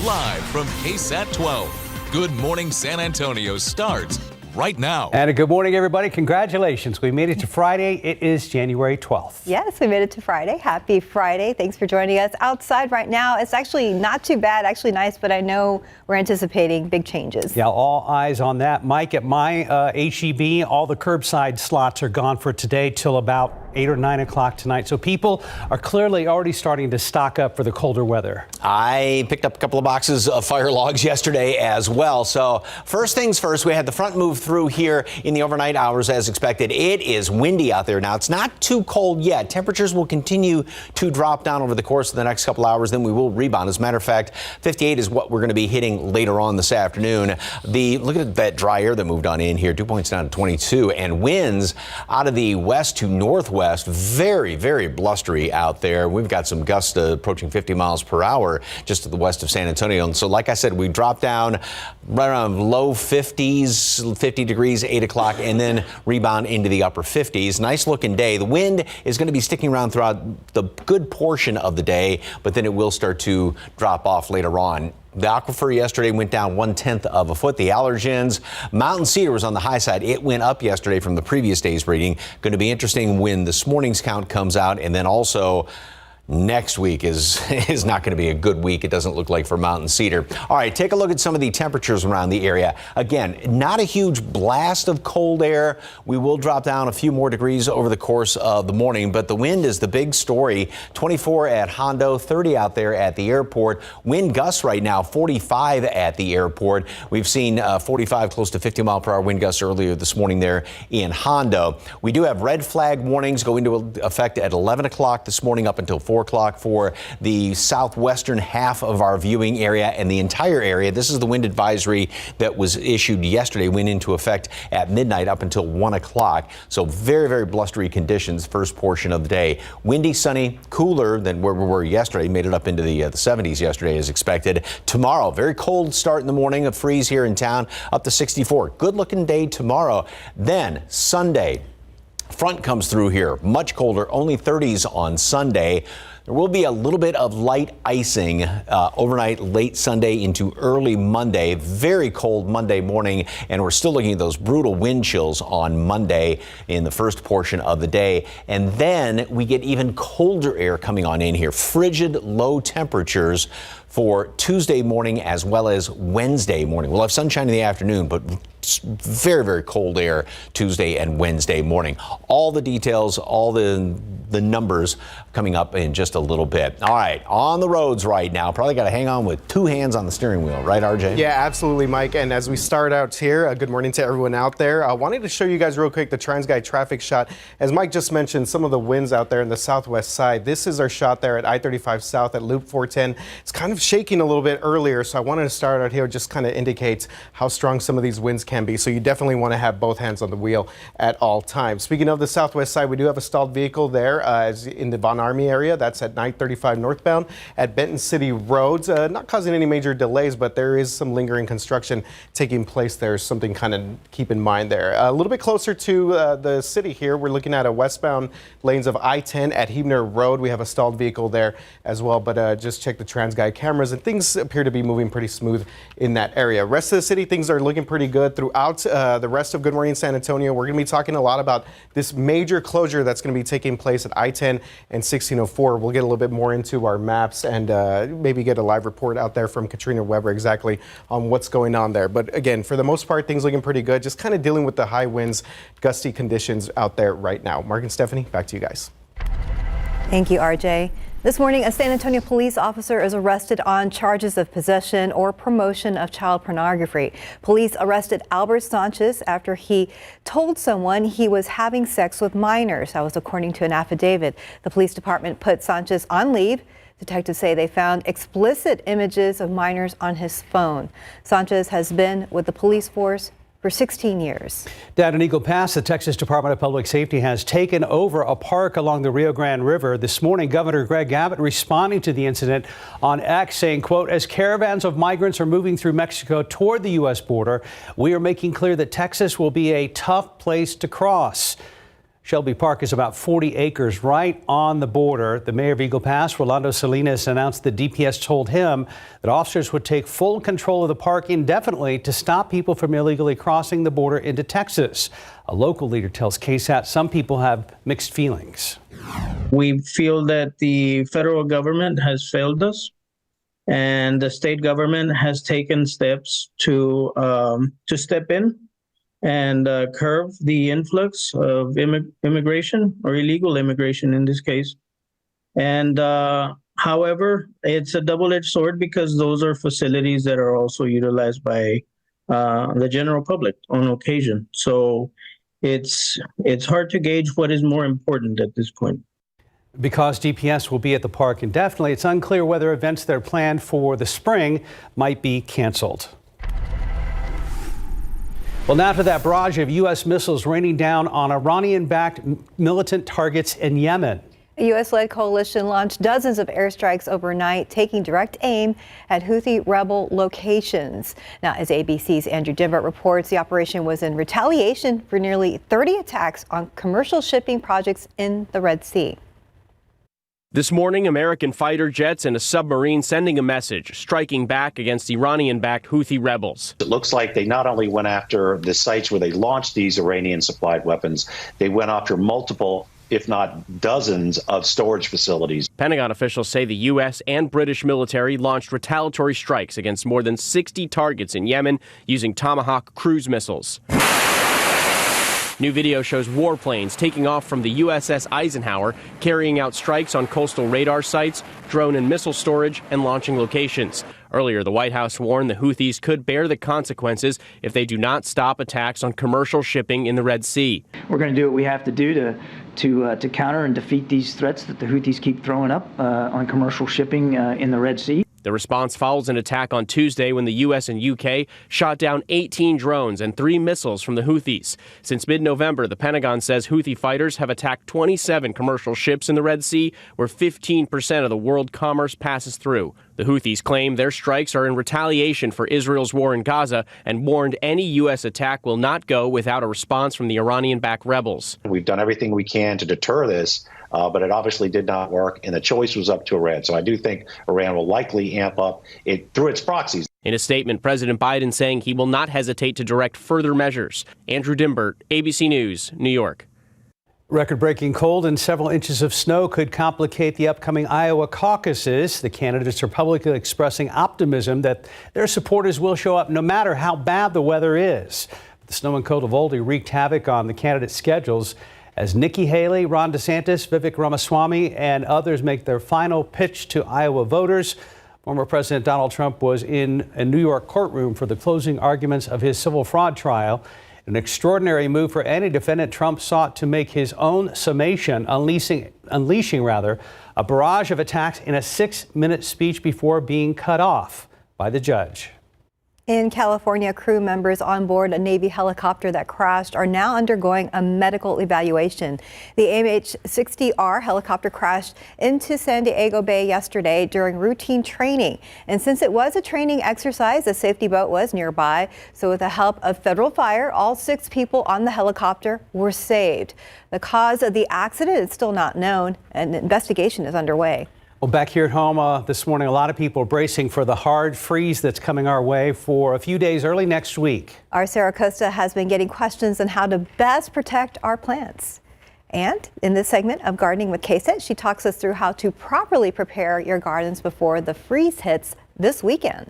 live from KSAT 12. Good Morning San Antonio starts right now. And a good morning, everybody. Congratulations. We made it to Friday. It is January 12th. Yes, we made it to Friday. Happy Friday. Thanks for joining us. Outside right now, it's actually not too bad, actually nice, but I know we're anticipating big changes. Yeah, all eyes on that. Mike, at my HEB, all the curbside slots are gone for today till about 8 or 9 o'clock tonight. So people are clearly already starting to stock up for the colder weather. I picked up a couple of boxes of fire logs yesterday as well. So first things first, we had the front move through here in the overnight hours as expected. It is windy out there now. It's not too cold yet. Temperatures will continue to drop down over the course of the next couple hours. Then we will rebound. As a matter of fact, 58 is what we're going to be hitting later on this afternoon. Look at that dry air that moved on in here. 2 points down to 22, and winds out of the west to northwest. Very, very blustery out there. We've got some gusts approaching 50 miles per hour just to the west of San Antonio. And so, like I said, we drop down right around low 50s, 50 degrees, 8 o'clock, and then rebound into the upper 50s. Nice looking day. The wind is going to be sticking around throughout the good portion of the day, but then it will start to drop off later on. The aquifer yesterday went down 1/10 of a foot. The allergens, Mountain Cedar was on the high side. It went up yesterday from the previous day's reading. Going to be interesting when this morning's count comes out, and then also next week is not going to be a good week. It doesn't look like for Mountain Cedar. All right, take a look at some of the temperatures around the area. Again, not a huge blast of cold air. We will drop down a few more degrees over the course of the morning, but the wind is the big story. 24 at Hondo, 30 out there at the airport. Wind gusts right now, 45 at the airport. We've seen 45 close to 50 mile per hour wind gusts earlier this morning there in Hondo. We do have red flag warnings go into effect at 11 o'clock this morning up until 4 o'clock for the southwestern half of our viewing area and the entire area. This is the wind advisory that was issued yesterday, went into effect at midnight up until 1 o'clock. So very, very blustery conditions first portion of the day. Windy, sunny, cooler than where we were yesterday. Made it up into the 70s yesterday as expected. Tomorrow, very cold start in the morning, a freeze here in town up to 64. Good looking day tomorrow. Then Sunday, front comes through here, much colder, only 30s on Sunday. There will be a little bit of light icing overnight, late Sunday into early Monday. Very cold Monday morning, and we're still looking at those brutal wind chills on Monday in the first portion of the day. And then we get even colder air coming on in here. Frigid low temperatures for Tuesday morning as well as Wednesday morning. We'll have sunshine in the afternoon, but very, very cold air Tuesday and Wednesday morning. All the details, all the numbers coming up in just a little bit. All right, on the roads right now, probably got to hang on with two hands on the steering wheel, right, RJ? Yeah, absolutely, Mike. And as we start out here, good morning to everyone out there. I wanted to show you guys real quick the TransGuide traffic shot. As Mike just mentioned, some of the winds out there in the southwest side. This is our shot there at I-35 South at Loop 410. It's kind of shaking a little bit earlier, so I wanted to start out here, just kind of indicates how strong some of these winds can be. So you definitely want to have both hands on the wheel at all times. Speaking of the southwest side, we do have a stalled vehicle there as in the Von Army area. That's at 935 northbound at Benton City Roads. Not causing any major delays, but there is some lingering construction taking place there. Something kind of keep in mind there. A little bit closer to the city here, we're looking at a westbound lanes of I-10 at Huebner Road. We have a stalled vehicle there as well, but just check the TransGuide cameras and things appear to be moving pretty smooth in that area. Rest of the city, things are looking pretty good throughout the rest of Good Morning San Antonio. We're going to be talking a lot about this major closure that's going to be taking place at I-10 and 1604. We'll get a little bit more into our maps and maybe get a live report out there from Katrina Weber exactly on what's going on there. But again, for the most part, things looking pretty good. Just kind of dealing with the high winds, gusty conditions out there right now. Mark and Stephanie, back to you guys. Thank you, RJ. This morning, a San Antonio police officer is arrested on charges of possession or promotion of child pornography. Police arrested Albert Sanchez after he told someone he was having sex with minors. That was according to an affidavit. The police department put Sanchez on leave. Detectives say they found explicit images of minors on his phone. Sanchez has been with the police force for 16 years. Down in Eagle Pass, the Texas Department of Public Safety has taken over a park along the Rio Grande River. This morning, Governor Greg Abbott responding to the incident on X, saying, quote, as caravans of migrants are moving through Mexico toward the U.S. border, we are making clear that Texas will be a tough place to cross. Shelby Park is about 40 acres right on the border. The mayor of Eagle Pass, Rolando Salinas, announced that DPS told him that officers would take full control of the park indefinitely to stop people from illegally crossing the border into Texas. A local leader tells KSAT some people have mixed feelings. We feel that the federal government has failed us, and the state government has taken steps to step in and curb the influx of immigration, or illegal immigration in this case. And however, it's a double-edged sword because those are facilities that are also utilized by the general public on occasion. So it's hard to gauge what is more important at this point. Because DPS will be at the park indefinitely, it's unclear whether events that are planned for the spring might be canceled. Well, now to that barrage of U.S. missiles raining down on Iranian-backed militant targets in Yemen. A U.S.-led coalition launched dozens of airstrikes overnight, taking direct aim at Houthi rebel locations. Now, as ABC's Andrew Dimbert reports, the operation was in retaliation for nearly 30 attacks on commercial shipping projects in the Red Sea. This morning, American fighter jets and a submarine sending a message, striking back against Iranian-backed Houthi rebels. It looks like they not only went after the sites where they launched these Iranian-supplied weapons, they went after multiple, if not dozens, of storage facilities. Pentagon officials say the U.S. and British military launched retaliatory strikes against more than 60 targets in Yemen using Tomahawk cruise missiles. New video shows warplanes taking off from the USS Eisenhower, carrying out strikes on coastal radar sites, drone and missile storage, and launching locations. Earlier, the White House warned the Houthis could bear the consequences if they do not stop attacks on commercial shipping in the Red Sea. We're going to do what we have to do to counter and defeat these threats that the Houthis keep throwing up on commercial shipping in the Red Sea. The response follows an attack on Tuesday when the U.S. and U.K. shot down 18 drones and 3 missiles from the Houthis. Since mid-November, the Pentagon says Houthi fighters have attacked 27 commercial ships in the Red Sea, where 15% of the world commerce passes through. The Houthis claim their strikes are in retaliation for Israel's war in Gaza and warned any U.S. attack will not go without a response from the Iranian-backed rebels. We've done everything we can to deter this, but it obviously did not work, and the choice was up to Iran. So I do think Iran will likely amp up it through its proxies. In a statement, President Biden saying he will not hesitate to direct further measures. Andrew Dimbert, ABC News, New York. Record-breaking cold and several inches of snow could complicate the upcoming Iowa caucuses. The candidates are publicly expressing optimism that their supporters will show up no matter how bad the weather is. The snow and cold have already wreaked havoc on the candidates' schedules as Nikki Haley, Ron DeSantis, Vivek Ramaswamy, and others make their final pitch to Iowa voters. Former President Donald Trump was in a New York courtroom for the closing arguments of his civil fraud trial. An extraordinary move for any defendant. Trump sought to make his own summation, unleashing a barrage of attacks in a 6-minute speech before being cut off by the judge. In California, crew members on board a Navy helicopter that crashed are now undergoing a medical evaluation. The MH-60R helicopter crashed into San Diego Bay yesterday during routine training. And since it was a training exercise, a safety boat was nearby. So with the help of federal fire, all 6 people on the helicopter were saved. The cause of the accident is still not known. An investigation is underway. Well, back here at home this morning, a lot of people are bracing for the hard freeze that's coming our way for a few days early next week. Our Sarah Costa has been getting questions on how to best protect our plants. And in this segment of Gardening with KSAT, she talks us through how to properly prepare your gardens before the freeze hits this weekend.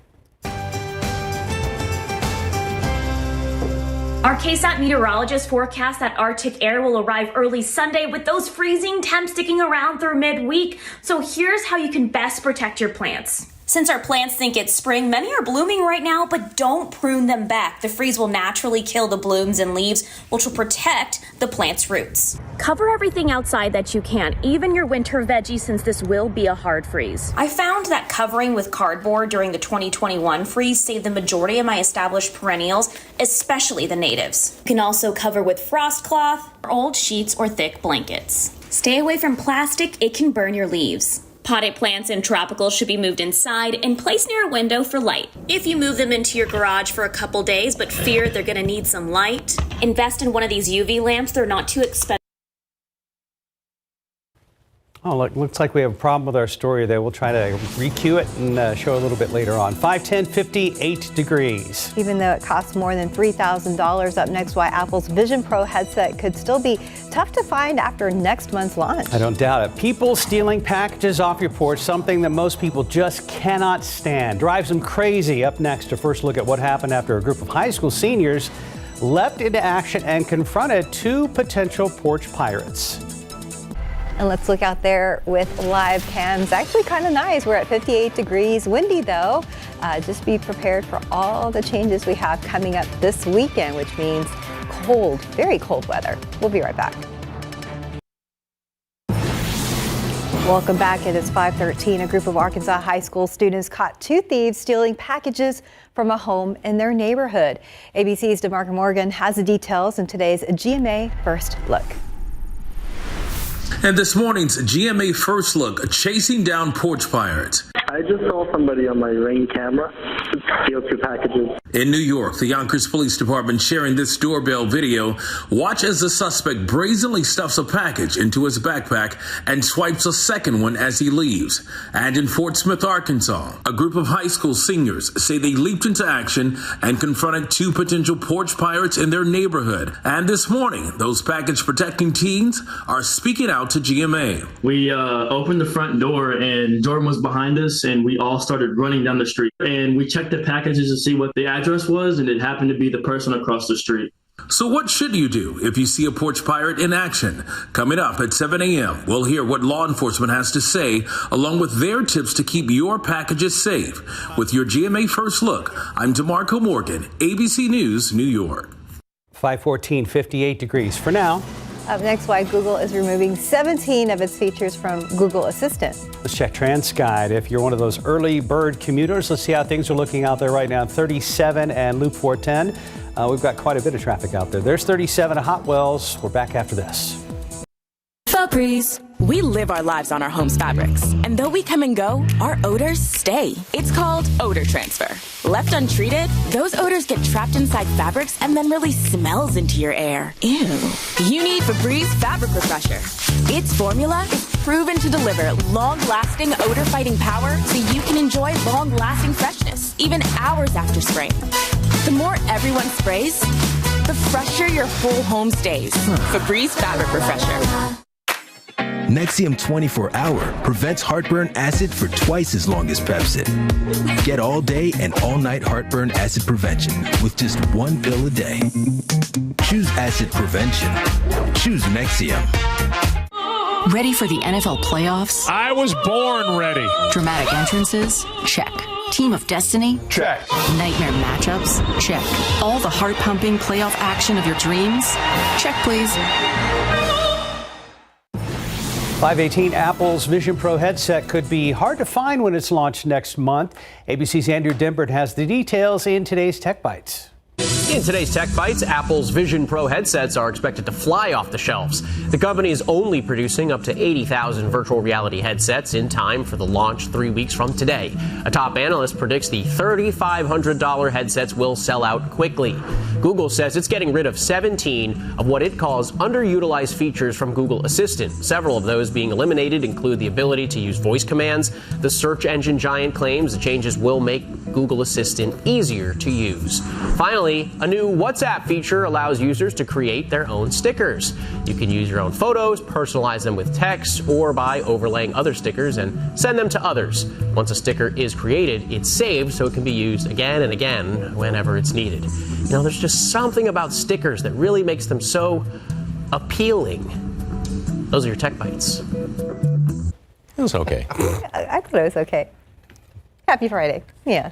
Our KSAT meteorologists forecast that Arctic air will arrive early Sunday with those freezing temps sticking around through midweek. So here's how you can best protect your plants. Since our plants think it's spring, many are blooming right now, but don't prune them back. The freeze will naturally kill the blooms and leaves, which will protect the plant's roots. Cover everything outside that you can, even your winter veggies, since this will be a hard freeze. I found that covering with cardboard during the 2021 freeze saved the majority of my established perennials, especially the natives. You can also cover with frost cloth, old sheets, or thick blankets. Stay away from plastic, it can burn your leaves. Potted plants and tropicals should be moved inside and placed near a window for light. If you move them into your garage for a couple days but fear they're going to need some light, invest in one of these UV lamps. They're not too expensive. Oh, look, looks like we have a problem with our story there. We'll try to re-cue it and show a little bit later on. 5:10, 58 degrees. Even though it costs more than $3,000, up next, why Apple's Vision Pro headset could still be tough to find after next month's launch. I don't doubt it. People stealing packages off your porch, something that most people just cannot stand. Drives them crazy. Up next, a first look at what happened after a group of high school seniors leapt into action and confronted two potential porch pirates. And let's look out there with live cams. Actually kind of nice. We're at 58 degrees. Windy though. Just be prepared for all the changes we have coming up this weekend, which means cold, very cold weather. We'll be right back. Welcome back. It is 5:13. A group of Arkansas high school students caught two thieves stealing packages from a home in their neighborhood. ABC's DeMarco Morgan has the details in today's GMA First Look. And this morning's GMA First Look, chasing down porch pirates. I just saw somebody on my Ring camera steal two packages. In New York, the Yonkers Police Department sharing this doorbell video. Watch as the suspect brazenly stuffs a package into his backpack and swipes a second one as he leaves. And in Fort Smith, Arkansas, a group of high school seniors say they leaped into action and confronted two potential porch pirates in their neighborhood. And this morning, those package protecting teens are speaking out to GMA. We opened the front door and Jordan was behind us and we all started running down the street. And we checked the packages to see what the address was, and it happened to be the person across the street. So what should you do if you see a porch pirate in action? Coming up at 7 a.m., we'll hear what law enforcement has to say, along with their tips to keep your packages safe. With your GMA First Look, I'm DeMarco Morgan, ABC News, New York. 5:14, 58 degrees. For now. Up next, why Google is removing 17 of its features from Google Assistant. Let's check TransGuide. If you're one of those early bird commuters, let's see how things are looking out there right now. 37 and Loop 410. We've got quite a bit of traffic out there. There's 37 at Hot Wells. We're back after this. Febreze. We live our lives on our home's fabrics. And though we come and go, our odors stay. It's called odor transfer. Left untreated, those odors get trapped inside fabrics and then release smells into your air. Ew. You need Febreze Fabric Refresher. Its formula is proven to deliver long-lasting odor-fighting power so you can enjoy long-lasting freshness, even hours after spraying. The more everyone sprays, the fresher your whole home stays. Febreze Fabric Refresher. Nexium 24-Hour prevents heartburn acid for twice as long as Pepcid. Get all day and all night heartburn acid prevention with just one pill a day. Choose acid prevention. Choose Nexium. Ready for the NFL playoffs? I was born ready. Dramatic entrances? Check. Team of Destiny? Check. Nightmare matchups? Check. All the heart-pumping playoff action of your dreams? Check, please. 5:18, Apple's Vision Pro headset could be hard to find when it's launched next month. ABC's Andrew Dimbert has the details in today's Tech Bites. In today's Tech Bites, Apple's Vision Pro headsets are expected to fly off the shelves. The company is only producing up to 80,000 virtual reality headsets in time for the launch 3 weeks from today. A top analyst predicts the $3,500 headsets will sell out quickly. Google says it's getting rid of 17 of what it calls underutilized features from Google Assistant. Several of those being eliminated include the ability to use voice commands. The search engine giant claims the changes will make Google Assistant easier to use. Finally, a new WhatsApp feature allows users to create their own stickers. You can use your own photos, personalize them with text, or by overlaying other stickers and send them to others. Once a sticker is created, it's saved so it can be used again and again whenever it's needed. You know, there's just something about stickers that really makes them so appealing. Those are your Tech Bites. It was okay. I thought it was okay. Happy Friday. Yeah.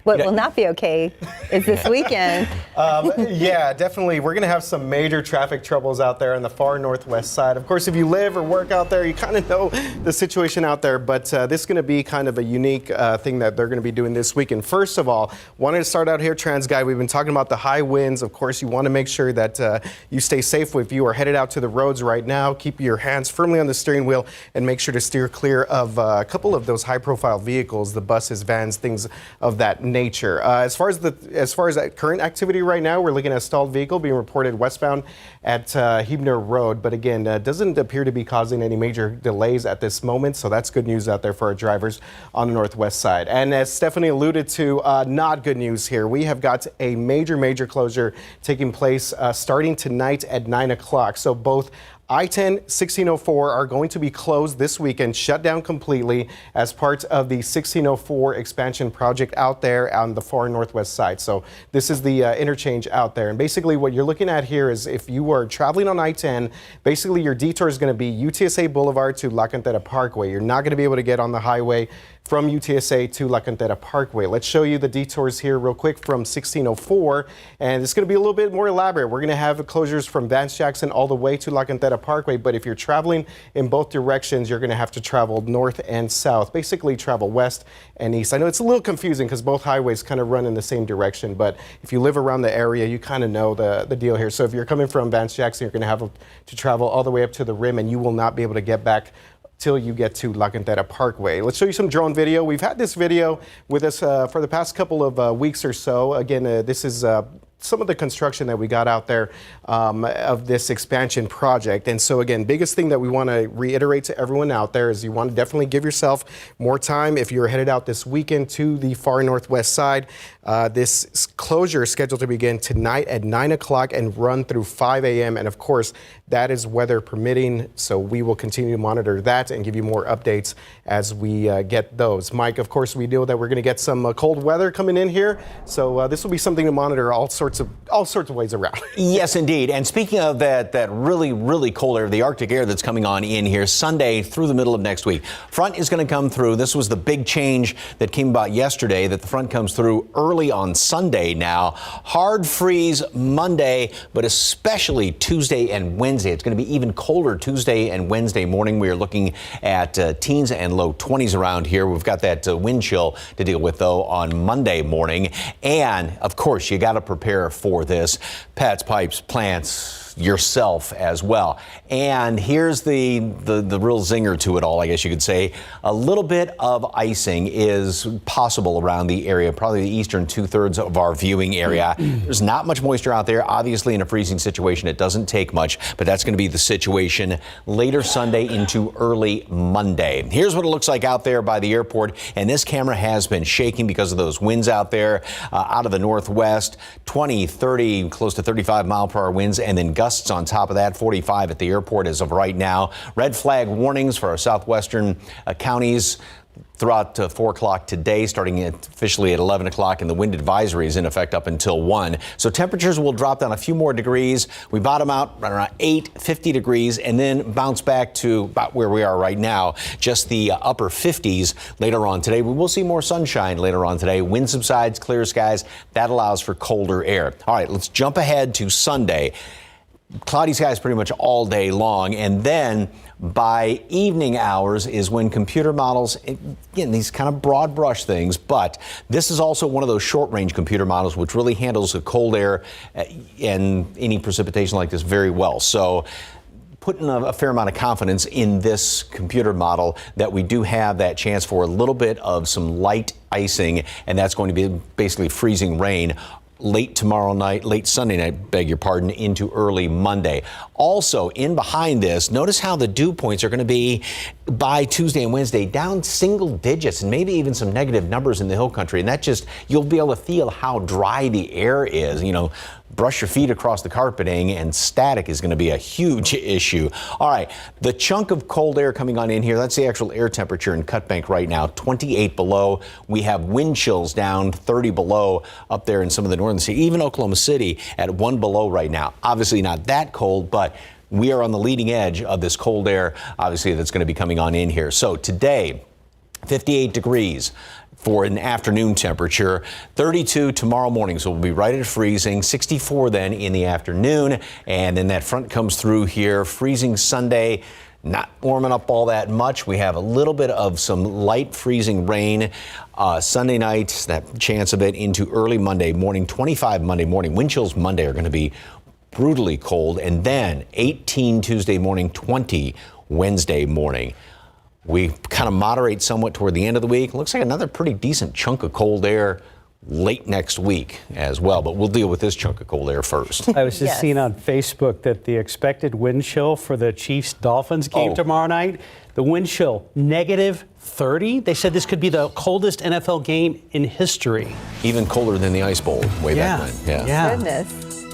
What will not be okay is this weekend. Yeah, definitely. We're going to have some major traffic troubles out there on the far northwest side. Of course, if you live or work out there, you kind of know the situation out there. But this is going to be kind of a unique thing that they're going to be doing this weekend. First of all, wanted to start out here, TransGuide. We've been talking about the high winds. Of course, you want to make sure that you stay safe if you are headed out to the roads right now. Keep your hands firmly on the steering wheel and make sure to steer clear of a couple of those high-profile vehicles, the buses, vans, things of that nature. As far as that current activity right now, we're looking at a stalled vehicle being reported westbound at Hebner Road, but again, doesn't appear to be causing any major delays at this moment, so that's good news out there for our drivers on the northwest side. And as Stephanie alluded to, not good news here. We have got a major closure taking place starting tonight at 9 o'clock. So both I-10, 1604 are going to be closed this weekend, shut down completely as part of the 1604 expansion project out there on the far northwest side. So this is the interchange out there. And basically what you're looking at here is if you are traveling on I-10, basically your detour is going to be UTSA Boulevard to La Cantera Parkway. You're not going to be able to get on the highway from UTSA to La Cantera Parkway. Let's show you the detours here real quick from 1604, and it's going to be a little bit more elaborate. We're going to have closures from Vance Jackson all the way to La Cantera Parkway, but if you're traveling in both directions, you're going to have to travel north and south, basically travel west and east. I know it's a little confusing because both highways kind of run in the same direction, but if you live around the area, you kind of know the deal here. So if you're coming from Vance Jackson, you're going to have to travel all the way up to the rim, and you will not be able to get back till you get to La Cantera Parkway. Let's show you some drone video. We've had this video with us for the past couple of weeks or so. Again, this is some of the construction that we got out there of this expansion project. And so again, biggest thing that we want to reiterate to everyone out there is you want to definitely give yourself more time if you're headed out this weekend to the far northwest side. This closure is scheduled to begin tonight at 9 o'clock and run through 5 a.m. And of course, that is weather permitting. So we will continue to monitor that and give you more updates as we get those. Mike, of course, we know that we're going to get some cold weather coming in here. So this will be something to monitor all sorts of ways around. Yes, indeed. And speaking of that really cold air, the Arctic air that's coming on in here Sunday through the middle of next week. Front is going to come through. This was the big change that came about yesterday, that the front comes through early on Sunday now. Hard freeze Monday, but especially Tuesday and Wednesday. It's going to be even colder Tuesday and Wednesday morning. We are looking at teens and low 20s around here. We've got that wind chill to deal with, though, on Monday morning. And, of course, you got to prepare for this. Pets, pipes, plants, yourself as well. And here's the real zinger to it all, I guess you could say. A little bit of icing is possible around the area, probably the eastern 2/3 of our viewing area. There's not much moisture out there. Obviously, in a freezing situation, it doesn't take much, but that's going to be the situation later Sunday into early Monday. Here's what it looks like out there by the airport, and this camera has been shaking because of those winds out there out of the northwest, 20, 30, close to 35 mile per hour winds, and then gusts on top of that, 45 at the airport as of right now. Red flag warnings for our southwestern counties throughout 4 o'clock today, starting officially at 11 o'clock, and the wind advisory is in effect up until 1. So temperatures will drop down a few more degrees. We bottom out around 50 degrees, and then bounce back to about where we are right now, just the upper 50s later on today. We will see more sunshine later on today. Wind subsides, clear skies. That allows for colder air. All right, let's jump ahead to Sunday. Cloudy skies pretty much all day long, and then by evening hours is when computer models, again, these kind of broad brush things, but this is also one of those short range computer models which really handles the cold air and any precipitation like this very well. So putting a fair amount of confidence in this computer model that we do have that chance for a little bit of some light icing, and that's going to be basically freezing rain late tomorrow night, late Sunday night, beg your pardon, into early Monday. Also, in behind this, notice how the dew points are going to be by Tuesday and Wednesday down single digits and maybe even some negative numbers in the hill country. And that just, you'll be able to feel how dry the air is. You know, brush your feet across the carpeting, and static is going to be a huge issue. All right, the chunk of cold air coming on in here, that's the actual air temperature in Cutbank right now, 28 below. We have wind chills down 30 below up there in some of the northern cities, even Oklahoma City at 1 below right now. Obviously not that cold, but we are on the leading edge of this cold air, obviously, that's going to be coming on in here. So today, 58 degrees for an afternoon temperature, 32 tomorrow morning, so we'll be right at freezing, 64 then in the afternoon, and then that front comes through here, freezing Sunday, not warming up all that much. We have a little bit of some light freezing rain Sunday night, that chance of it into early Monday morning, 25 Monday morning. Wind chills Monday are going to be brutally cold, and then 18 Tuesday morning, 20 Wednesday morning. We kind of moderate somewhat toward the end of the week. Looks like another pretty decent chunk of cold air late next week as well. But we'll deal with this chunk of cold air first. I was just seeing on Facebook that the expected wind chill for the Chiefs-Dolphins game tomorrow night, the wind chill, -30. They said this could be the coldest NFL game in history. Even colder than the Ice Bowl way back when. Yeah. Goodness.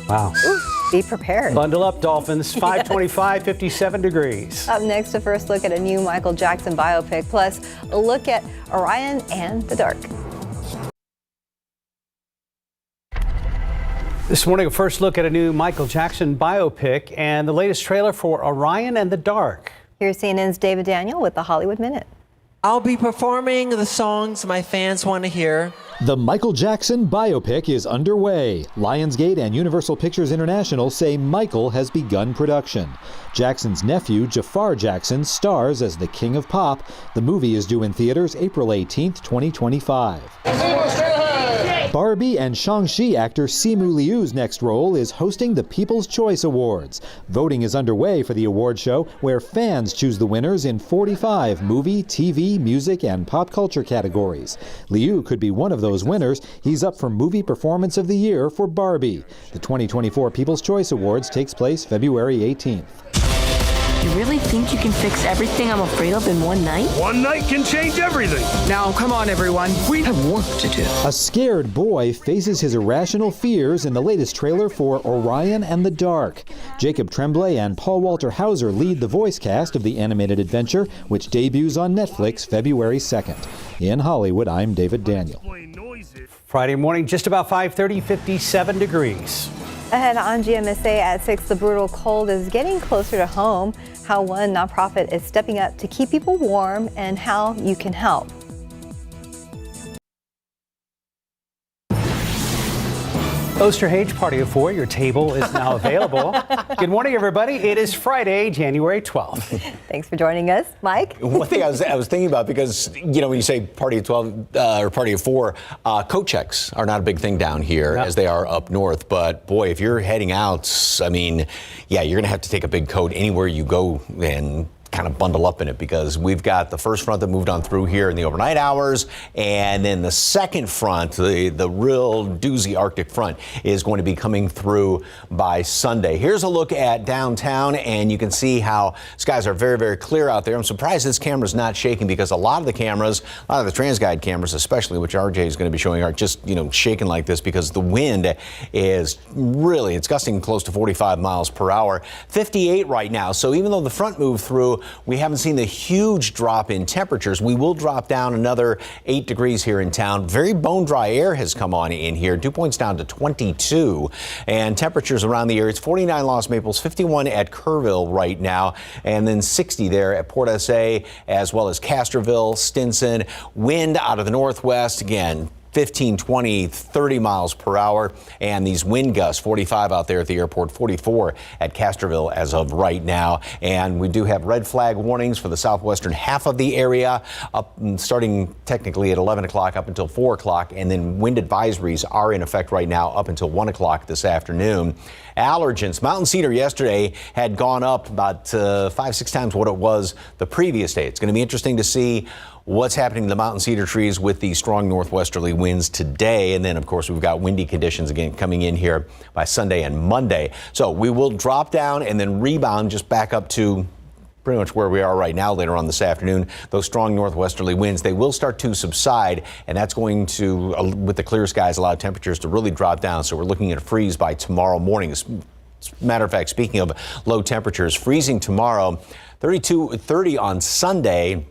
Wow. Ooh, be prepared. Bundle up, Dolphins. 525, 57 degrees. Up next, a first look at a new Michael Jackson biopic, plus a look at Orion and the Dark. This morning, a first look at a new Michael Jackson biopic and the latest trailer for Orion and the Dark. Here's CNN's David Daniel with the Hollywood Minute. I'll be performing the songs my fans want to hear. The Michael Jackson biopic is underway. Lionsgate and Universal Pictures International say Michael has begun production. Jackson's nephew, Jafar Jackson, stars as the King of Pop. The movie is due in theaters April 18th, 2025. Barbie and Shang-Chi actor Simu Liu's next role is hosting the People's Choice Awards. Voting is underway for the award show, where fans choose the winners in 45 movie, TV, music, and pop culture categories. Liu could be one of those winners. He's up for Movie Performance of the Year for Barbie. The 2024 People's Choice Awards takes place February 18th. You really think you can fix everything I'm afraid of in one night? One night can change everything. Now, come on, everyone. We have work to do. A scared boy faces his irrational fears in the latest trailer for Orion and the Dark. Jacob Tremblay and Paul Walter Hauser lead the voice cast of the animated adventure, which debuts on Netflix February 2nd. In Hollywood, I'm David Daniel. Friday morning, just about 5:30, 57 degrees. Ahead on GMSA at 6, the brutal cold is getting closer to home. How one nonprofit is stepping up to keep people warm and how you can help. Osterhage Party of 4, your table is now available. Good morning, everybody. It is Friday, January 12th. Thanks for joining us, Mike. One thing I was thinking about, because, you know, when you say Party of 12 or Party of 4, coat checks are not a big thing down here as they are up north. But, boy, if you're heading out, I mean, yeah, you're going to have to take a big coat anywhere you go and kind of bundle up in it, because we've got the first front that moved on through here in the overnight hours, and then the second front, the real doozy Arctic front, is going to be coming through by Sunday. Here's a look at downtown, and you can see how skies are very, very clear out there. I'm surprised this camera's not shaking, because a lot of the cameras, a lot of the TransGuide cameras especially, which RJ is going to be showing, are just, you know, shaking like this because the wind is really, it's gusting close to 45 miles per hour. 58 right now, so even though the front moved through, we haven't seen the huge drop in temperatures. We will drop down another 8 degrees here in town. Very bone dry air has come on in here. Dew points down to 22. And temperatures around the area, it's 49 Los Maples, 51 at Kerrville right now, and then 60 there at Port SA, as well as Castroville, Stinson. Wind out of the northwest, again, 15, 20, 30 miles per hour, and these wind gusts, 45 out there at the airport, 44 at Castroville as of right now. And we do have red flag warnings for the southwestern half of the area, up starting technically at 11 o'clock up until 4 o'clock, and then wind advisories are in effect right now up until 1 o'clock this afternoon. Allergens, Mountain Cedar yesterday had gone up about 5-6 times what it was the previous day. It's going to be interesting to see what's happening to the mountain cedar trees with the strong northwesterly winds today. And then, of course, we've got windy conditions again coming in here by Sunday and Monday. So we will drop down and then rebound just back up to pretty much where we are right now later on this afternoon. Those strong northwesterly winds, they will start to subside, and that's going to, with the clear skies, allow temperatures to really drop down. So we're looking at a freeze by tomorrow morning. As a matter of fact, speaking of low temperatures, freezing tomorrow, 30 on Sunday.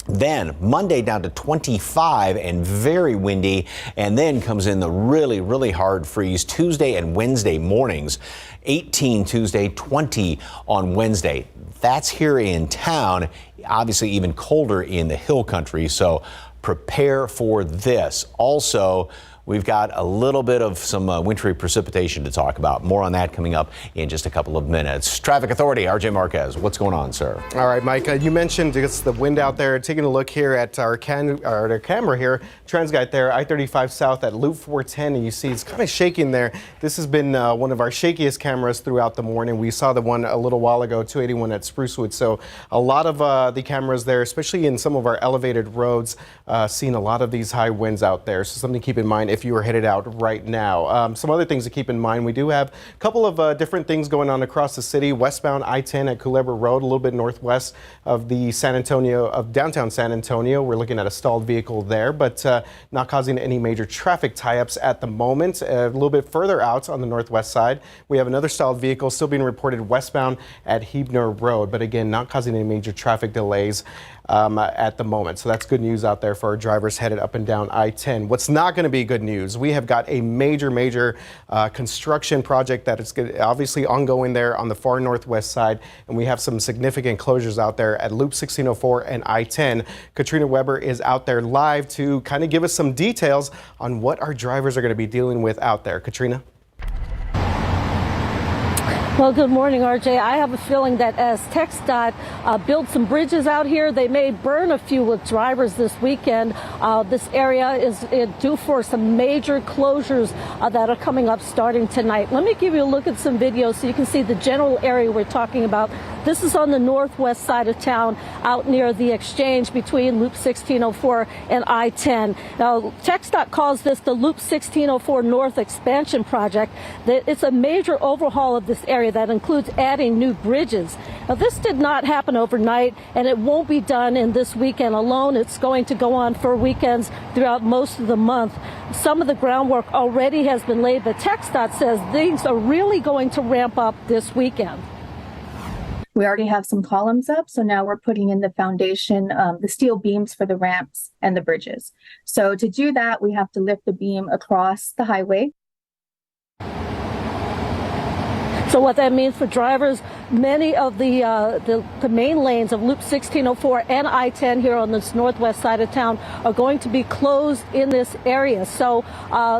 Then Monday down to 25 and very windy, and then comes in the really, really hard freeze Tuesday and Wednesday mornings. 18 Tuesday, 20 on Wednesday. That's here in town. Obviously even colder in the hill country, so prepare for this. Also, we've got a little bit of some wintry precipitation to talk about. More on that coming up in just a couple of minutes. Traffic Authority, RJ Marquez, what's going on, sir? All right, Mike, you mentioned it's the wind out there. Taking a look here at our camera here, TransGuide there, I-35 south at Loop 410, and you see it's kind of shaking there. This has been one of our shakiest cameras throughout the morning. We saw the one a little while ago, 281 at Sprucewood. So a lot of the cameras there, especially in some of our elevated roads, seeing a lot of these high winds out there. So something to keep in mind. if you are headed out right now. Some other things to keep in mind, we do have a couple of different things going on across the city. Westbound I-10 at Culebra Road, a little bit northwest of the downtown San Antonio. We're looking at a stalled vehicle there, but not causing any major traffic tie-ups at the moment. A little bit further out on the northwest side, we have another stalled vehicle still being reported westbound at Hebner Road, but again, not causing any major traffic delays at the moment. So that's good news out there for our drivers headed up and down I-10. What's not going to be good news, we have got a major construction project that is obviously ongoing there on the far northwest side, and we have some significant closures out there at Loop 1604 and I-10. Katrina Weber is out there live to kind of give us some details on what our drivers are going to be dealing with out there. Katrina? Well, good morning, RJ. I have a feeling that as TxDOT builds some bridges out here, they may burn a few with drivers this weekend. This area is due for some major closures that are coming up starting tonight. Let me give you a look at some videos so you can see the general area we're talking about. This is on the northwest side of town, out near the exchange between Loop 1604 and I-10. Now, TxDOT calls this the Loop 1604 North Expansion Project. It's a major overhaul of this area that includes adding new bridges. Now, this did not happen overnight, and it won't be done in this weekend alone. It's going to go on for weekends throughout most of the month. Some of the groundwork already has been laid, but TxDOT says things are really going to ramp up this weekend. We already have some columns up, so now we're putting in the foundation, the steel beams for the ramps and the bridges. So to do that, we have to lift the beam across the highway. So what that means for drivers, many of the main lanes of Loop 1604 and I-10 here on this northwest side of town are going to be closed in this area. So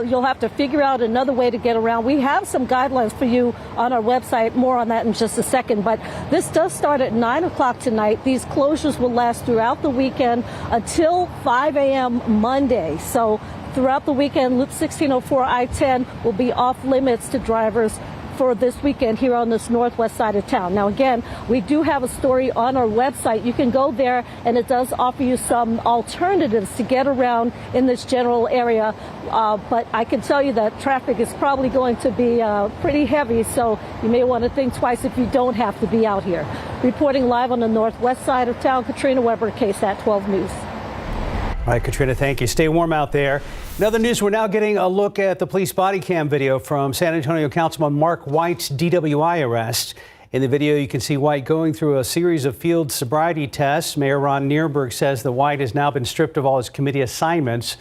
you'll have to figure out another way to get around. We have some guidelines for you on our website. More on that in just a second. But this does start at 9 o'clock tonight. These closures will last throughout the weekend until 5 a.m. Monday. So throughout the weekend, Loop 1604 I-10 will be off limits to drivers for this weekend here on this northwest side of town. Now, again, we do have a story on our website. You can go there, and it does offer you some alternatives to get around in this general area. But I can tell you that traffic is probably going to be pretty heavy, so you may want to think twice if you don't have to be out here. Reporting live on the northwest side of town, Katrina Weber, KSAT 12 News. All right, Katrina, thank you. Stay warm out there. In other news, we're now getting a look at the police body cam video from San Antonio Councilman Mark White's DWI arrest. In the video, you can see White going through a series of field sobriety tests. Mayor Ron Nirenberg says that White has now been stripped of all his committee assignments.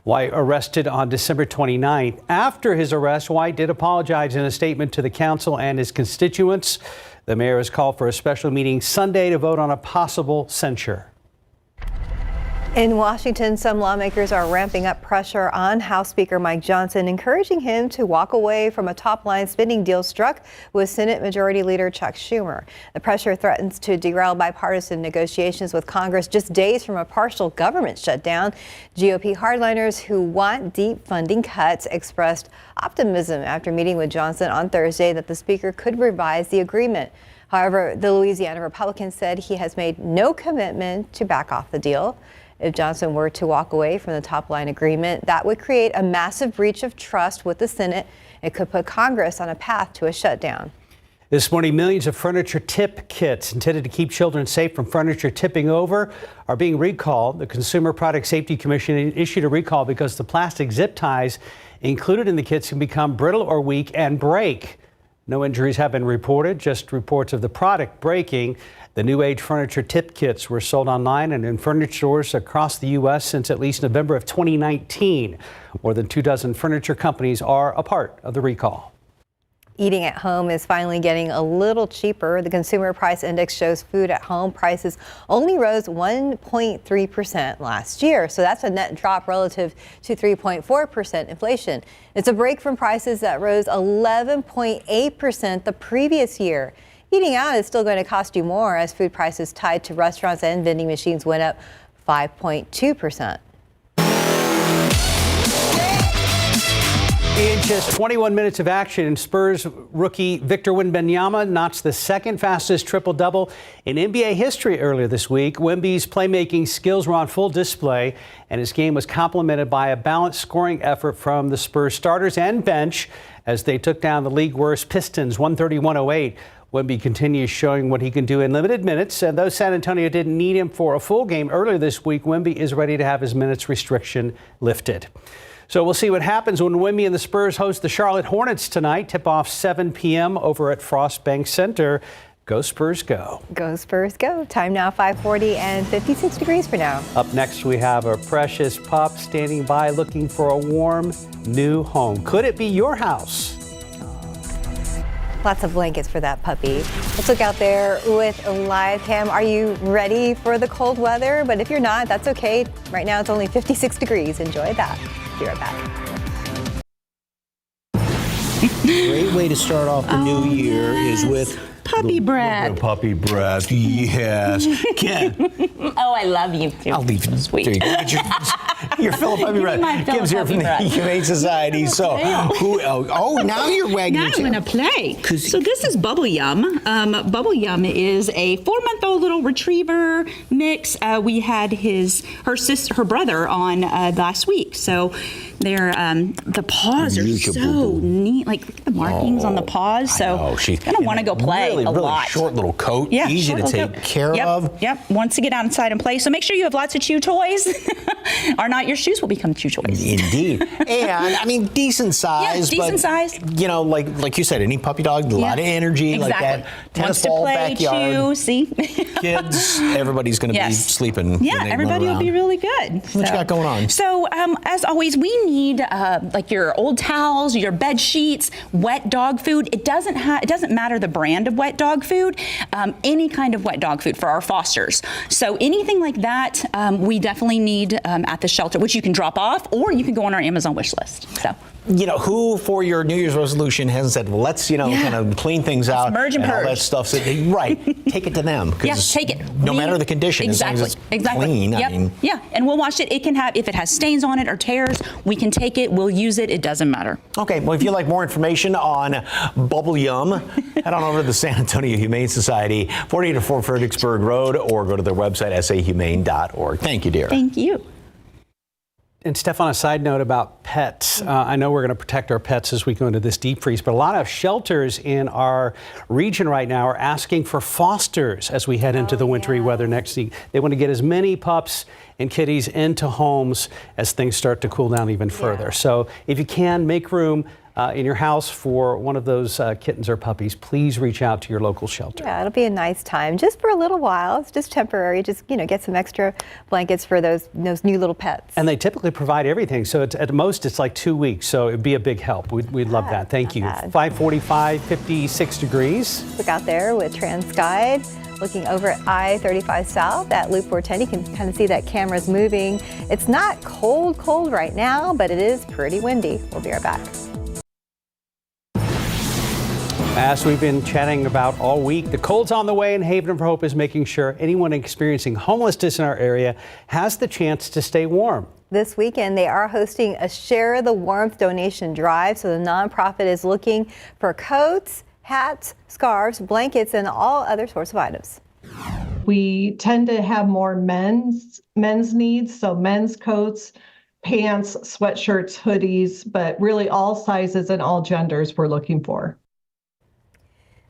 White arrested on December 29th. After his arrest, White did apologize in a statement to the council and his constituents. The mayor has called for a special meeting Sunday to vote on a possible censure. In Washington, some lawmakers are ramping up pressure on House Speaker Mike Johnson, encouraging him to walk away from a top-line spending deal struck with Senate Majority Leader Chuck Schumer. The pressure threatens to derail bipartisan negotiations with Congress just days from a partial government shutdown. GOP hardliners who want deep funding cuts expressed optimism after meeting with Johnson on Thursday that the speaker could revise the agreement. However, the Louisiana Republican said he has made no commitment to back off the deal. If Johnson were to walk away from the top-line agreement, that would create a massive breach of trust with the Senate. It could put Congress on a path to a shutdown. This morning, millions of furniture tip kits intended to keep children safe from furniture tipping over are being recalled. The Consumer Product Safety Commission issued a recall because the plastic zip ties included in the kits can become brittle or weak and break. No injuries have been reported, just reports of the product breaking. The New Age furniture tip kits were sold online and in furniture stores across the U.S. since at least November of 2019. More than 24 furniture companies are a part of the recall. Eating at home is finally getting a little cheaper. The Consumer Price Index shows food at home prices only rose 1.3% last year. So that's a net drop relative to 3.4% inflation. It's a break from prices that rose 11.8% the previous year. Eating out is still going to cost you more as food prices tied to restaurants and vending machines went up 5.2%. In just 21 minutes of action, Spurs rookie Victor Wembanyama notched the second fastest triple-double in NBA history earlier this week. Wemby's playmaking skills were on full display, and his game was complemented by a balanced scoring effort from the Spurs starters and bench as they took down the league-worst Pistons 131-108. Wemby continues showing what he can do in limited minutes, and though San Antonio didn't need him for a full game earlier this week, Wemby is ready to have his minutes restriction lifted. So we'll see what happens when Wemby and the Spurs host the Charlotte Hornets tonight. Tip-off 7 p.m. over at Frost Bank Center. Go Spurs, go. Go Spurs, go. Time now 5:40 and 56 degrees for now. Up next, we have a precious pup standing by looking for a warm new home. Could it be your house? Lots of blankets for that puppy. Let's look out there with a live cam. Are you ready for the cold weather? But if you're not, that's okay. Right now, it's only 56 degrees. Enjoy that. Be right back. Great way to start off the new year is with puppy breath. Puppy breath, yes. Ken. Oh, I love you too. I'll leave it. Sweet. There you go. Your Philip Puppy Breath. Kim's here from the Humane Society. So, now you're wagging your tail. Now I'm going to play. So this is Bubble Yum. Bubble Yum is a 4-month-old little retriever mix. We had her brother on last week. So they're the paws are so neat, like the markings on the paws. So she's gonna want to go play a lot. Short little coat, easy to take care of. Yep, wants to get outside and play. So make sure you have lots of chew toys. Or not, your shoes will become chew toys. Indeed. And I mean, decent size. Yeah, decent size. You know, like you said, any puppy dog, a lot of energy, like that. Tennis ball, backyard. Chew, see? Kids, everybody's going to be sleeping. Yeah, everybody will be really good. What you got going on? So, as always, we need like your old towels, your bed sheets, wet dog food. It doesn't matter the brand of wet dog food. Any kind of wet dog food for our fosters. So anything like that, we definitely need at the shelter, which you can drop off, or you can go on our Amazon wish list. So. You know, who for your New Year's resolution hasn't said, well, let's, kind of clean things out merge and all that stuff. So, right. Take it to them. Yeah, take it. No matter the condition, as long as it's clean. Yep. I mean. Yeah, and we'll wash it. It can have, if it has stains on it or tears, we can take it, we'll use it. It doesn't matter. Okay, well, if you'd like more information on Bubble Yum, head on over to the San Antonio Humane Society, 4084 Fredericksburg Road, or go to their website, sahumane.org. Thank you, dear. Thank you. And Steph, on a side note about pets, I know we're going to protect our pets as we go into this deep freeze, but a lot of shelters in our region right now are asking for fosters as we head into the wintry weather next week. They want to get as many pups and kitties into homes as things start to cool down even further. So if you can, make room in your house for one of those kittens or puppies. Please reach out to your local shelter. Yeah, it'll be a nice time just for a little while. It's just temporary. Just, get some extra blankets for those new little pets. And they typically provide everything. So at most it's like 2 weeks. So it'd be a big help. We'd love that. Thank you. 5:45, 56 degrees. Look out there with TransGuide. Looking over at I-35 South at Loop 410, you can kind of see that camera's moving. It's not cold right now, but it is pretty windy. We'll be right back. As we've been chatting about all week, the cold's on the way, and Haven for Hope is making sure anyone experiencing homelessness in our area has the chance to stay warm. This weekend, they are hosting a Share the Warmth donation drive. So the nonprofit is looking for coats, hats, scarves, blankets, and all other sorts of items. We tend to have more men's needs, so men's coats, pants, sweatshirts, hoodies, but really all sizes and all genders we're looking for.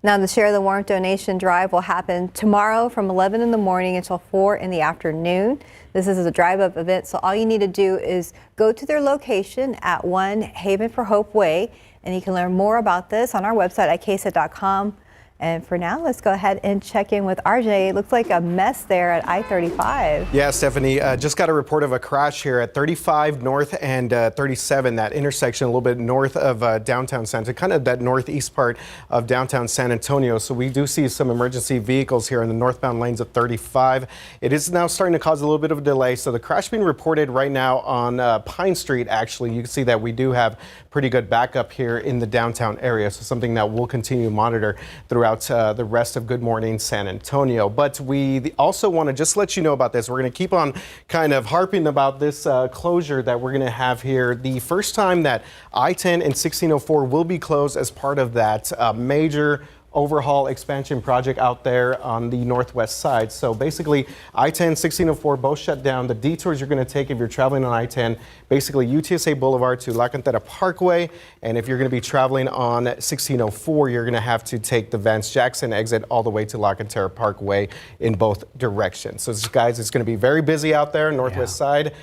Now, the Share the Warmth donation drive will happen tomorrow from 11 in the morning until 4 in the afternoon. This is a drive-up event, so all you need to do is go to their location at 1 Haven for Hope Way, and you can learn more about this on our website at KSAT.com. And for now, let's go ahead and check in with RJ. It looks like a mess there at I-35. Yeah, Stephanie, just got a report of a crash here at 35 North and 37, that intersection a little bit north of downtown San Antonio, kind of that northeast part of downtown San Antonio. So we do see some emergency vehicles here in the northbound lanes of 35. It is now starting to cause a little bit of a delay. So the crash being reported right now on Pine Street, actually. You can see that we do have pretty good backup here in the downtown area. So something that we'll continue to monitor throughout throughout the rest of Good Morning San Antonio. But we also want to just let you know about this. We're going to keep on kind of harping about this closure that we're going to have here. The first time that I-10 and 1604 will be closed as part of that major overhaul expansion project out there on the northwest side. So basically I-10, 1604 both shut down. The detours you're going to take if you're traveling on I-10, basically UTSA Boulevard to La Cantera Parkway. And if you're going to be traveling on 1604, you're going to have to take the Vance Jackson exit all the way to La Cantera Parkway in both directions. So guys, it's going to be very busy out there, northwest side.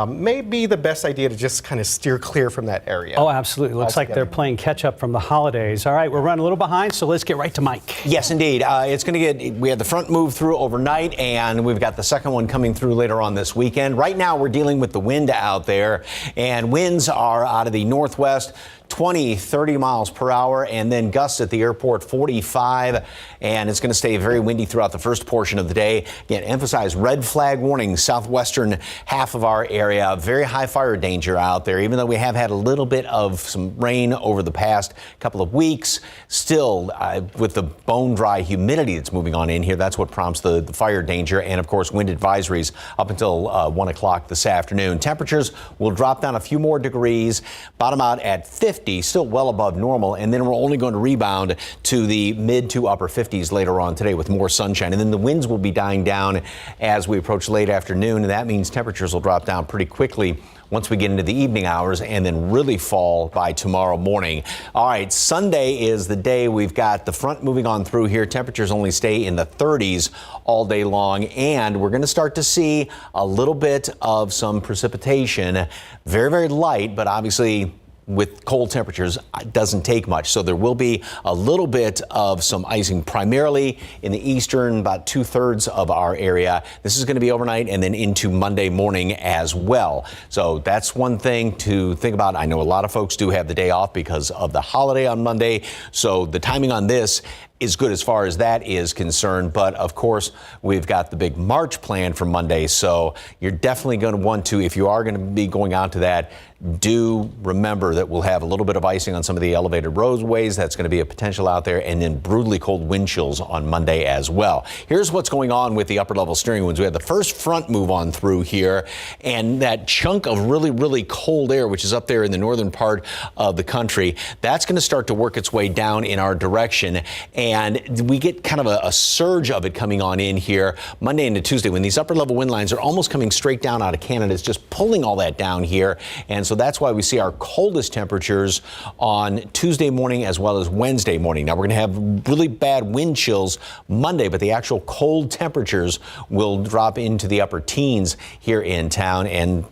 May be the best idea to just kind of steer clear from that area. Oh, absolutely. Looks like they're playing catch up from the holidays. All right, we're running a little behind, so let's get right to Mike. Yes, indeed. It's going to we had the front move through overnight, and we've got the second one coming through later on this weekend. Right now, we're dealing with the wind out there, and winds are out of the northwest. 20, 30 miles per hour, and then gusts at the airport 45, and it's going to stay very windy throughout the first portion of the day. Again, emphasize red flag warning, southwestern half of our area. Very high fire danger out there, even though we have had a little bit of some rain over the past couple of weeks. Still, with the bone dry humidity that's moving on in here, that's what prompts the fire danger, and of course wind advisories up until 1 o'clock this afternoon. Temperatures will drop down a few more degrees, bottom out at 50. Still well above normal, and then we're only going to rebound to the mid to upper 50s later on today with more sunshine. And then the winds will be dying down as we approach late afternoon, and that means temperatures will drop down pretty quickly once we get into the evening hours, and then really fall by tomorrow morning. All right, Sunday is the day we've got the front moving on through here. Temperatures only stay in the 30s all day long, and we're going to start to see a little bit of some precipitation. Very, very light, but obviously with cold temperatures, it doesn't take much. So there will be a little bit of some icing, primarily in the eastern, about 2/3 of our area. This is going to be overnight and then into Monday morning as well. So that's one thing to think about. I know a lot of folks do have the day off because of the holiday on Monday. So the timing on this is good as far as that is concerned. But of course, we've got the big March plan for Monday. So you're definitely going to want to, if you are going to be going out to that, do remember that we'll have a little bit of icing on some of the elevated roadways. That's going to be a potential out there, and then brutally cold wind chills on Monday as well. Here's what's going on with the upper level steering winds. We had the first front move on through here, and that chunk of really, really cold air, which is up there in the northern part of the country, that's going to start to work its way down in our direction. And we get kind of a surge of it coming on in here Monday into Tuesday when these upper level wind lines are almost coming straight down out of Canada. It's just pulling all that down here. And so that's why we see our coldest temperatures on Tuesday morning as well as Wednesday morning. Now we're going to have really bad wind chills Monday, but the actual cold temperatures will drop into the upper teens here in town, and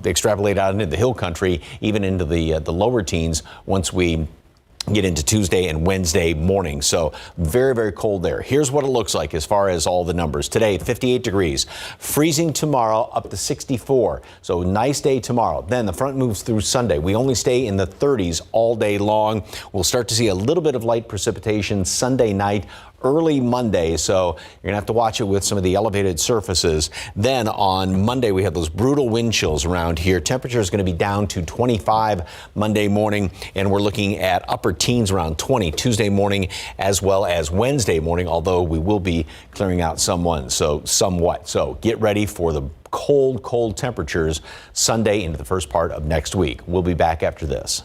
extrapolate out into the hill country, even into the lower teens once we get into Tuesday and Wednesday morning. So very, very cold there. Here's what it looks like as far as all the numbers. Today, 58 degrees, freezing tomorrow up to 64. So nice day tomorrow. Then the front moves through Sunday. We only stay in the 30s all day long. We'll start to see a little bit of light precipitation Sunday night, early Monday, so you're gonna have to watch it with some of the elevated surfaces. Then on Monday, we have those brutal wind chills around here. Temperature is gonna be down to 25 Monday morning, and we're looking at upper teens around 20 Tuesday morning as well as Wednesday morning, although we will be clearing out somewhat. So get ready for the cold, cold temperatures Sunday into the first part of next week. We'll be back after this.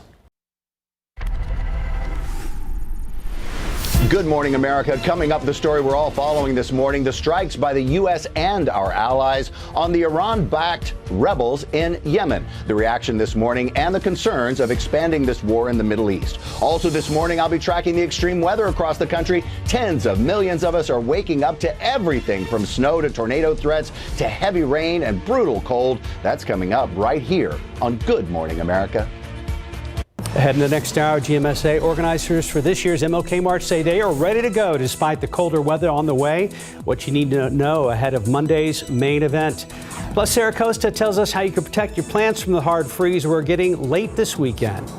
Good morning, America. Coming up, the story we're all following this morning, the strikes by the U.S. and our allies on the Iran-backed rebels in Yemen. The reaction this morning and the concerns of expanding this war in the Middle East. Also this morning, I'll be tracking the extreme weather across the country. Tens of millions of us are waking up to everything from snow to tornado threats to heavy rain and brutal cold. That's coming up right here on Good Morning America. Ahead in the next hour, GMSA organizers for this year's MLK March say they are ready to go despite the colder weather on the way. What you need to know ahead of Monday's main event. Plus, Sarah Costa tells us how you can protect your plants from the hard freeze we're getting late this weekend.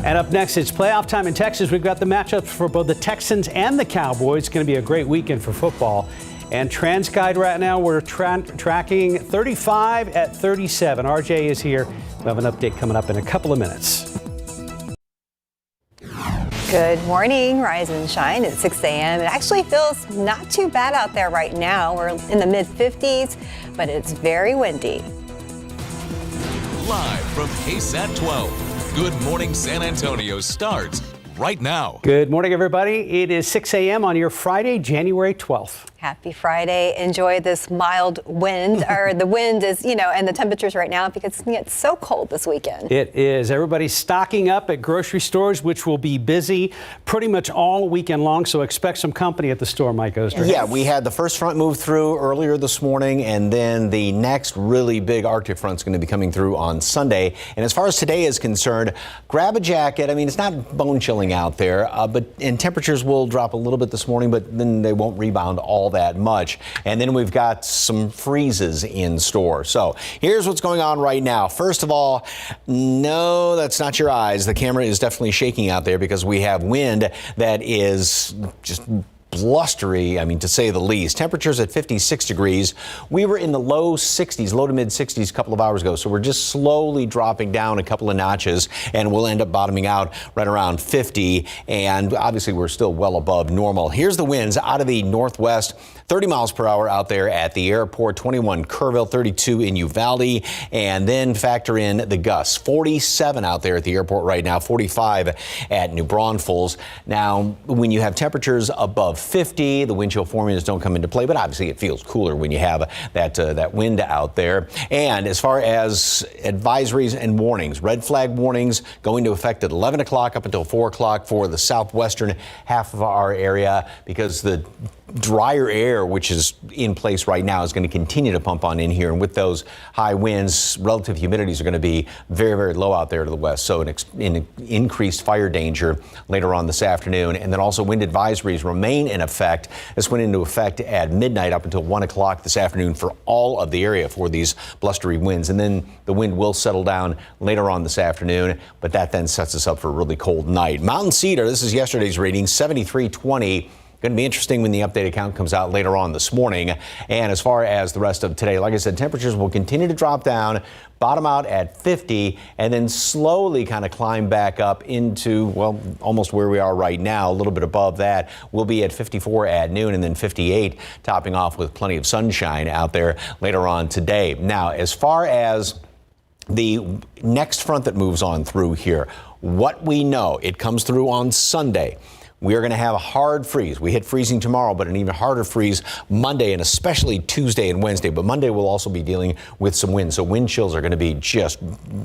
And up next, it's playoff time in Texas. We've got the matchups for both the Texans and the Cowboys. It's going to be a great weekend for football. And TransGuide right now, we're tracking 35 at 37. RJ is here. We'll have an update coming up in a couple of minutes. Good morning. Rise and shine at 6 a.m. It actually feels not too bad out there right now. We're in the mid-50s, but it's very windy. Live from KSAT 12, Good Morning San Antonio starts right now. Good morning, everybody. It is 6 a.m. on your Friday, January 12th. Happy Friday. Enjoy this mild wind, or the wind is, and the temperatures right now because it's so cold this weekend. It is. Everybody's stocking up at grocery stores, which will be busy pretty much all weekend long. So expect some company at the store, Mike Oster. Yeah, we had the first front move through earlier this morning, and then the next really big Arctic front's going to be coming through on Sunday. And as far as today is concerned, grab a jacket. I mean, it's not bone chilling out there, and temperatures will drop a little bit this morning, but then they won't rebound all that much. And then we've got some freezes in store. So here's what's going on right now. First of all, no, that's not your eyes. The camera is definitely shaking out there because we have wind that is just blustery, to say the least. Temperatures at 56 degrees. We were in the low 60s, low to mid 60s a couple of hours ago. So we're just slowly dropping down a couple of notches, and we'll end up bottoming out right around 50. And obviously we're still well above normal. Here's the winds out of the northwest. 30 miles per hour out there at the airport, 21 Kerrville, 32 in Uvalde, and then factor in the gusts. 47 out there at the airport right now, 45 at New Braunfels. Now, when you have temperatures above 50, the wind chill formulas don't come into play, but obviously it feels cooler when you have that wind out there. And as far as advisories and warnings, red flag warnings going to effect at 11 o'clock up until 4 o'clock for the southwestern half of our area, because the drier air, which is in place right now, is going to continue to pump on in here. And with those high winds, relative humidities are going to be very, very low out there to the west. So an increased fire danger later on this afternoon. And then also wind advisories remain in effect. This went into effect at midnight up until 1 o'clock this afternoon for all of the area for these blustery winds. And then the wind will settle down later on this afternoon, but that then sets us up for a really cold night. Mountain Cedar, this is yesterday's reading, 73.20. Going to be interesting when the updated count comes out later on this morning. And as far as the rest of today, like I said, temperatures will continue to drop down, bottom out at 50, and then slowly kind of climb back up into, well, almost where we are right now, a little bit above that. We'll be at 54 at noon and then 58, topping off with plenty of sunshine out there later on today. Now, as far as the next front that moves on through here, what we know, it comes through on Sunday. We are going to have a hard freeze. We hit freezing tomorrow, but an even harder freeze Monday and especially Tuesday and Wednesday. But Monday we'll also be dealing with some wind. So wind chills are going to be just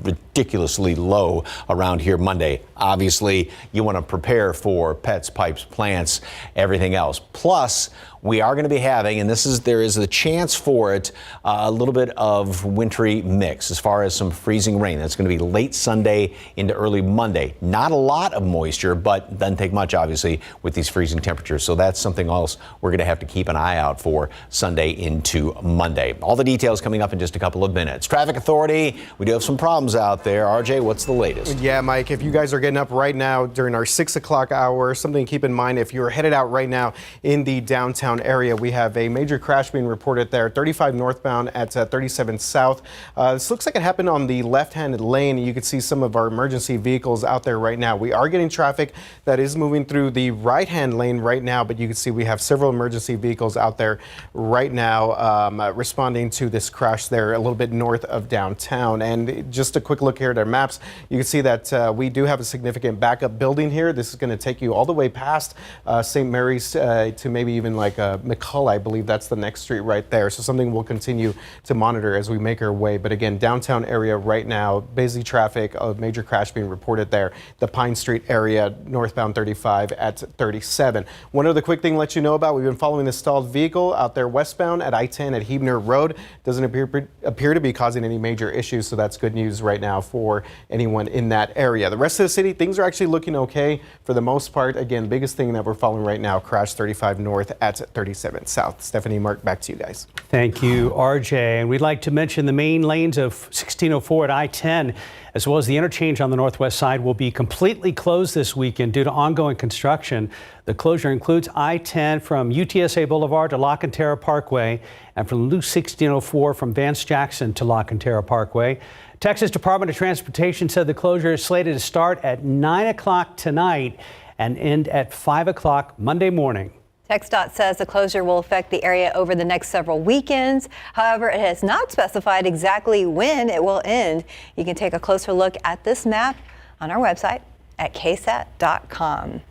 ridiculously low around here Monday. Obviously, you want to prepare for pets, pipes, plants, everything else. Plus, we are going to be having, and there is a chance for it, a little bit of wintry mix as far as some freezing rain. That's going to be late Sunday into early Monday. Not a lot of moisture, but doesn't take much, obviously, with these freezing temperatures. So that's something else we're going to have to keep an eye out for Sunday into Monday. All the details coming up in just a couple of minutes. Traffic Authority, we do have some problems out there. RJ, what's the latest? Yeah, Mike, if you guys are getting up right now during our 6 o'clock hour, something to keep in mind, if you're headed out right now in the downtown area, we have a major crash being reported there, 35 northbound at 37 south. This looks like it happened on the left-hand lane. You can see some of our emergency vehicles out there right now. We are getting traffic that is moving through the right-hand lane right now, but you can see we have several emergency vehicles out there right now responding to this crash there a little bit north of downtown. And just a quick look here at our maps, you can see that we do have a significant backup building here. This is going to take you all the way past St. Mary's to maybe even like McCullough, I believe that's the next street right there. So something we'll continue to monitor as we make our way. But again, downtown area right now, busy traffic, a major crash being reported there. The Pine Street area, northbound 35 at 37. One other quick thing to let you know about, we've been following this stalled vehicle out there westbound at I-10 at Huebner Road. Doesn't appear to be causing any major issues, so that's good news right now for anyone in that area. The rest of the city, things are actually looking okay for the most part. Again, biggest thing that we're following right now, crash 35 north at 37 south. Stephanie, Mark, back to you guys. Thank you, RJ. And we'd like to mention the main lanes of 1604 at I-10, as well as the interchange on the northwest side, will be completely closed this weekend due to ongoing construction. The closure includes I-10 from UTSA Boulevard to La Cantera Parkway and from Loop 1604 from Vance Jackson to La Cantera Parkway. Texas Department of Transportation said the closure is slated to start at 9 o'clock tonight and end at 5 o'clock Monday morning. TxDOT says the closure will affect the area over the next several weekends. However, it has not specified exactly when it will end. You can take a closer look at this map on our website at KSAT.com.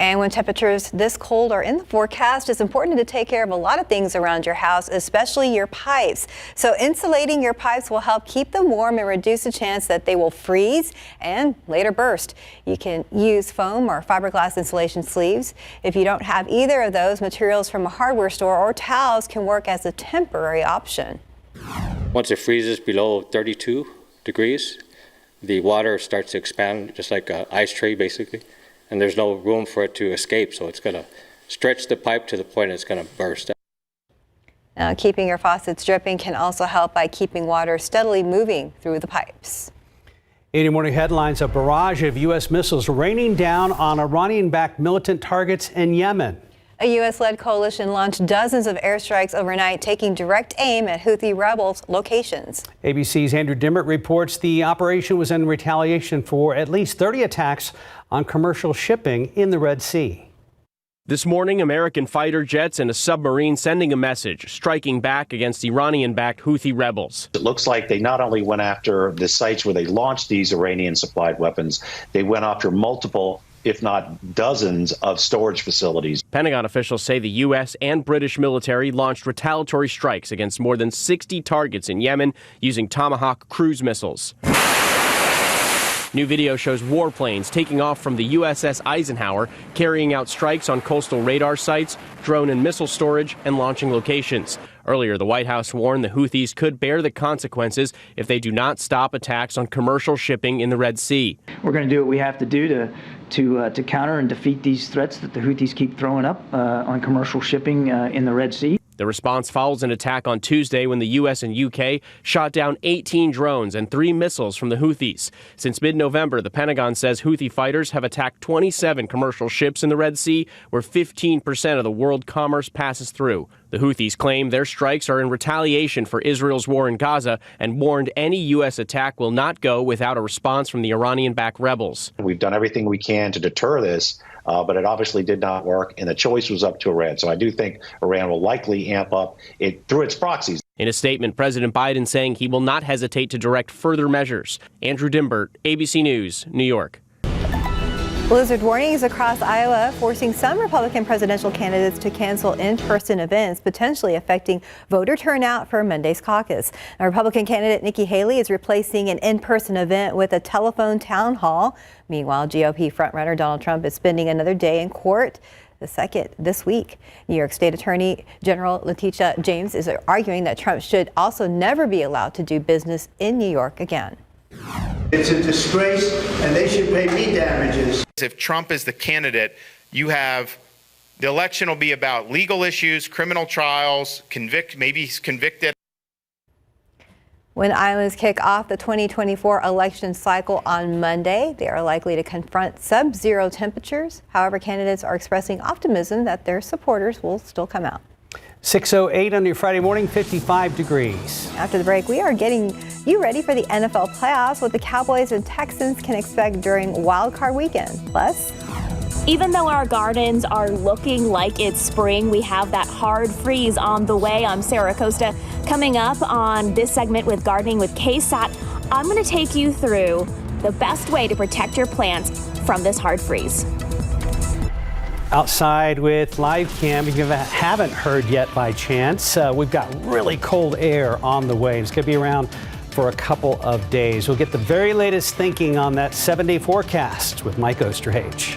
And when temperatures this cold are in the forecast, it's important to take care of a lot of things around your house, especially your pipes. So insulating your pipes will help keep them warm and reduce the chance that they will freeze and later burst. You can use foam or fiberglass insulation sleeves. If you don't have either of those, materials from a hardware store or towels can work as a temporary option. Once it freezes below 32 degrees, the water starts to expand just like an ice tray basically. And there's no room for it to escape, so it's going to stretch the pipe to the point it's going to burst. Now, keeping your faucets dripping can also help by keeping water steadily moving through the pipes. 80 morning headlines: a barrage of U.S. missiles raining down on Iranian-backed militant targets in Yemen. A U.S.-led coalition launched dozens of airstrikes overnight, taking direct aim at Houthi rebels' locations. ABC's Andrew Dimbert reports the operation was in retaliation for at least 30 attacks on commercial shipping in the Red Sea. This morning, American fighter jets and a submarine sending a message, striking back against Iranian-backed Houthi rebels. It looks like they not only went after the sites where they launched these Iranian-supplied weapons, they went after multiple, if not dozens, of storage facilities. Pentagon officials say the U.S. and British military launched retaliatory strikes against more than 60 targets in Yemen using Tomahawk cruise missiles. New video shows warplanes taking off from the USS Eisenhower, carrying out strikes on coastal radar sites, drone and missile storage, and launching locations. Earlier, the White House warned the Houthis could bear the consequences if they do not stop attacks on commercial shipping in the Red Sea. We're going to do what we have to do to counter and defeat these threats that the Houthis keep throwing up on commercial shipping in the Red Sea. The response follows an attack on Tuesday when the U.S. and U.K. shot down 18 drones and 3 missiles from the Houthis. Since mid-November, the Pentagon says Houthi fighters have attacked 27 commercial ships in the Red Sea, where 15% of the world commerce passes through. The Houthis claim their strikes are in retaliation for Israel's war in Gaza and warned any U.S. attack will not go without a response from the Iranian-backed rebels. We've done everything we can to deter this, but it obviously did not work, and the choice was up to Iran. So I do think Iran will likely amp up it through its proxies. In a statement, President Biden saying he will not hesitate to direct further measures. Andrew Dimbert, ABC News, New York. Blizzard warnings across Iowa forcing some Republican presidential candidates to cancel in-person events, potentially affecting voter turnout for Monday's caucus. Now, Republican candidate Nikki Haley is replacing an in-person event with a telephone town hall. Meanwhile, GOP frontrunner Donald Trump is spending another day in court, the second this week. New York State Attorney General Letitia James is arguing that Trump should also never be allowed to do business in New York again. It's a disgrace, and they should pay me damages. If Trump is the candidate, you have the election will be about legal issues, criminal trials, maybe he's convicted. When Iowans kick off the 2024 election cycle on Monday, they are likely to confront sub-zero temperatures. However, candidates are expressing optimism that their supporters will still come out. 6:08 on your Friday morning, 55 degrees. After the break, we are getting you ready for the NFL playoffs, what the Cowboys and Texans can expect during Wild Card weekend. Plus, even though our gardens are looking like it's spring, we have that hard freeze on the way. I'm Sarah Costa. Coming up on this segment with Gardening with KSAT, I'm going to take you through the best way to protect your plants from this hard freeze. Outside with live cam, if you haven't heard yet by chance, we've got really cold air on the way. It's going to be around for a couple of days. We'll get the very latest thinking on that 7-day forecast with Mike Osterhage.